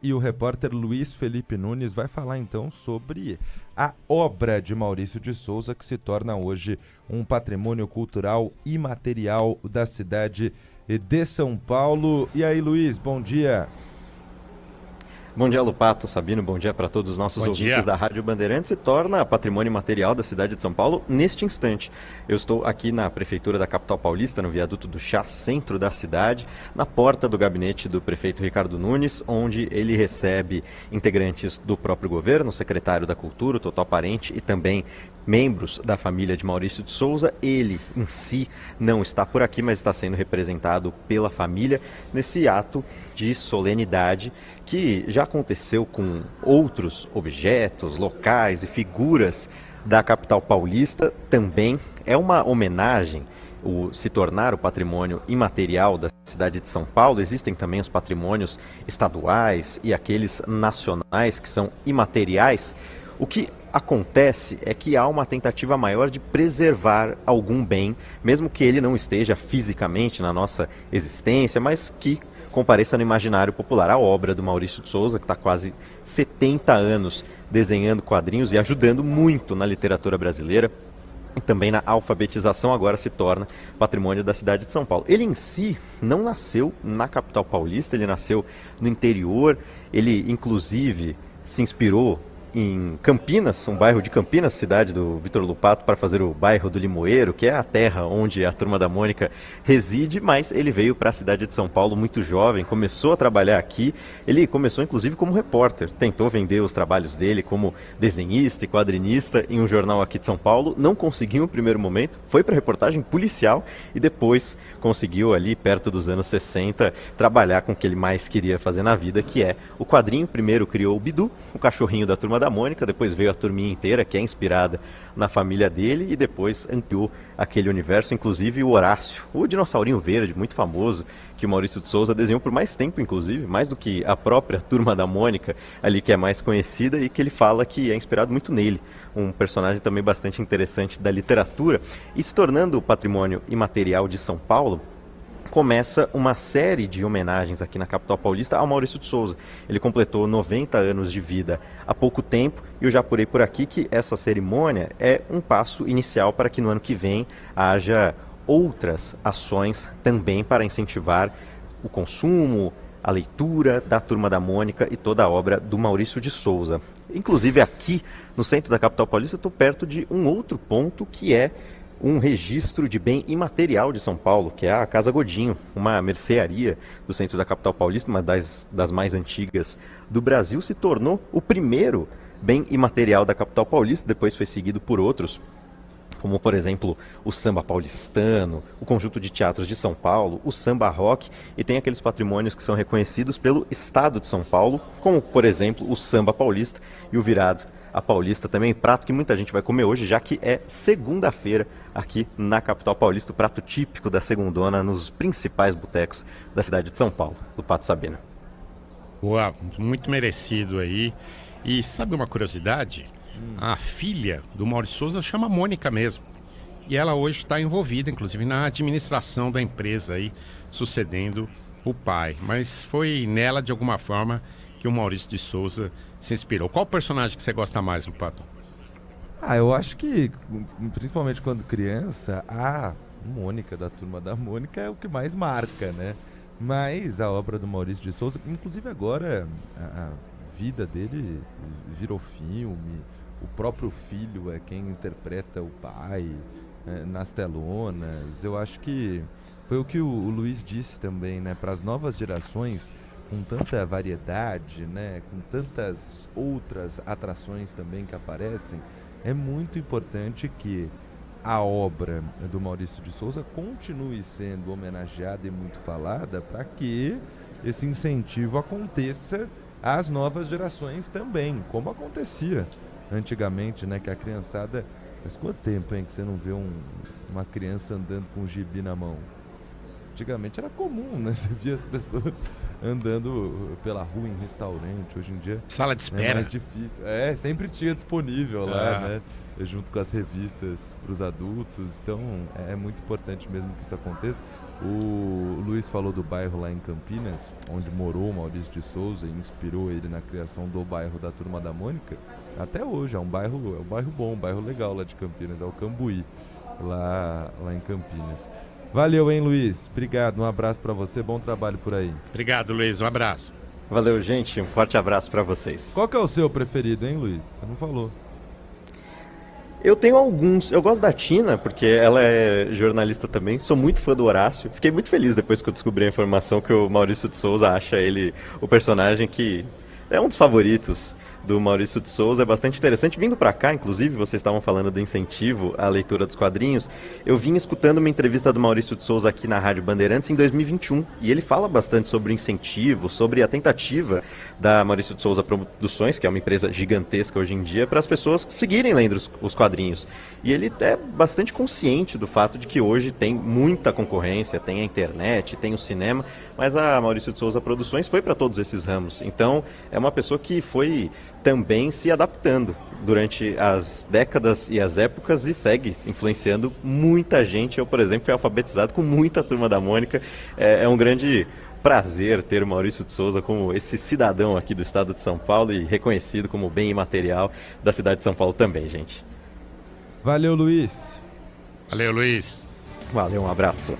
E o repórter Luiz Felipe Nunes vai falar então sobre a obra de Maurício de Souza, que se torna hoje um patrimônio cultural imaterial da cidade de São Paulo. E aí, Luiz, bom dia. Bom dia, Lupato, Sabino, bom dia para todos os nossos Bom ouvintes dia. da Rádio Bandeirantes. Se torna patrimônio material da cidade de São Paulo neste instante. Eu estou aqui na Prefeitura da capital paulista, no viaduto do Chá, centro da cidade, na porta do gabinete do prefeito Ricardo Nunes, onde ele recebe integrantes do próprio governo, o secretário da Cultura, o total parente, e também membros da família de Maurício de Souza. Ele em si não está por aqui, mas está sendo representado pela família nesse ato de solenidade que já aconteceu com outros objetos, locais e figuras da capital paulista. Também é uma homenagem o se tornar o patrimônio imaterial da cidade de São Paulo. Existem também os patrimônios estaduais e aqueles nacionais que são imateriais. O que acontece é que há uma tentativa maior de preservar algum bem, mesmo que ele não esteja fisicamente na nossa existência, mas que compareça no imaginário popular. A obra do Maurício de Souza, que está quase 70 anos desenhando quadrinhos e ajudando muito na literatura brasileira e também na alfabetização, agora se torna patrimônio da cidade de São Paulo. Ele em si não nasceu na capital paulista, ele nasceu no interior, ele inclusive se inspirou em Campinas, um bairro de Campinas, cidade do Vitor Lupato, para fazer o bairro do Limoeiro, que é a terra onde a Turma da Mônica reside, mas ele veio para a cidade de São Paulo muito jovem, começou a trabalhar aqui. Ele começou inclusive como repórter, tentou vender os trabalhos dele como desenhista e quadrinista em um jornal aqui de São Paulo, não conseguiu no primeiro momento, foi para reportagem policial e depois conseguiu ali perto dos anos 60 trabalhar com o que ele mais queria fazer na vida, que é o quadrinho. Primeiro criou o Bidu, o cachorrinho da Turma da Mônica, depois veio a turminha inteira, que é inspirada na família dele, e depois ampliou aquele universo, inclusive o Horácio, o dinossaurinho verde, muito famoso, que o Maurício de Souza desenhou por mais tempo, inclusive, mais do que a própria Turma da Mônica, ali que é mais conhecida, e que ele fala que é inspirado muito nele, um personagem também bastante interessante da literatura, e se tornando patrimônio imaterial de São Paulo, começa uma série de homenagens aqui na capital paulista ao Maurício de Souza. Ele completou 90 anos de vida há pouco tempo e eu já apurei por aqui que essa cerimônia é um passo inicial para que no ano que vem haja outras ações também para incentivar o consumo, a leitura da Turma da Mônica e toda a obra do Maurício de Souza. Inclusive aqui no centro da capital paulista estou perto de um outro ponto que é um registro de bem imaterial de São Paulo, que é a Casa Godinho, uma mercearia do centro da capital paulista, uma das mais antigas do Brasil, se tornou o primeiro bem imaterial da capital paulista, depois foi seguido por outros, como por exemplo o samba paulistano, o conjunto de teatros de São Paulo, o samba rock, e tem aqueles patrimônios que são reconhecidos pelo estado de São Paulo, como por exemplo o samba paulista e o virado a paulista também, prato que muita gente vai comer hoje, já que é segunda-feira aqui na capital paulista, o prato típico da segundona nos principais botecos da cidade de São Paulo, do Pato Sabino. Boa, muito merecido aí. E sabe uma curiosidade? A filha do Maurício Souza chama Mônica mesmo. E ela hoje está envolvida, inclusive, na administração da empresa aí, sucedendo o pai. Mas foi nela, de alguma forma, que o Maurício de Souza se inspirou. Qual personagem que você gosta mais, Lupato? Eu acho que, principalmente quando criança, a Mônica da Turma da Mônica é o que mais marca, né? Mas a obra do Maurício de Souza, inclusive agora, a vida dele virou filme, o próprio filho é quem interpreta o pai nas telonas. Eu acho que foi o que o Luiz disse também, né? Para as novas gerações, com tanta variedade, né? Com tantas outras atrações também que aparecem, é muito importante que a obra do Maurício de Souza continue sendo homenageada e muito falada para que esse incentivo aconteça às novas gerações também, como acontecia antigamente, né? Que a criançada... Mas quanto tempo, hein, que você não vê uma criança andando com um gibi na mão? Antigamente era comum, né? Você via as pessoas andando pela rua em restaurante. Hoje em dia Sala de é espera. mais difícil. Sempre tinha disponível lá, né? junto com as revistas para os adultos. Então é muito importante mesmo que isso aconteça. O Luiz falou do bairro lá em Campinas, onde morou o Maurício de Souza e inspirou ele na criação do bairro da Turma da Mônica. Até hoje é um bairro bom, um bairro legal lá de Campinas, é o Cambuí, lá em Campinas. Valeu, hein, Luiz? Obrigado, um abraço para você, bom trabalho por aí. Obrigado, Luiz, um abraço. Valeu, gente, um forte abraço para vocês. Qual que é o seu preferido, hein, Luiz? Você não falou. Eu tenho alguns. Eu gosto da Tina, porque ela é jornalista também. Sou muito fã do Horácio. Fiquei muito feliz depois que eu descobri a informação que o Maurício de Souza acha ele o personagem que é um dos favoritos do Maurício de Souza. É bastante interessante. Vindo para cá, inclusive, vocês estavam falando do incentivo à leitura dos quadrinhos. Eu vim escutando uma entrevista do Maurício de Souza aqui na Rádio Bandeirantes em 2021. E ele fala bastante sobre o incentivo, sobre a tentativa da Maurício de Souza Produções, que é uma empresa gigantesca hoje em dia, para as pessoas seguirem lendo os quadrinhos. E ele é bastante consciente do fato de que hoje tem muita concorrência, tem a internet, tem o cinema, mas a Maurício de Souza Produções foi para todos esses ramos. Então, é uma pessoa que foi também se adaptando durante as décadas e as épocas e segue influenciando muita gente. Eu, por exemplo, fui alfabetizado com muita Turma da Mônica. É um grande prazer ter o Maurício de Souza como esse cidadão aqui do estado de São Paulo e reconhecido como bem imaterial da cidade de São Paulo também, gente. Valeu, Luiz. Valeu, Luiz. Valeu, um abraço.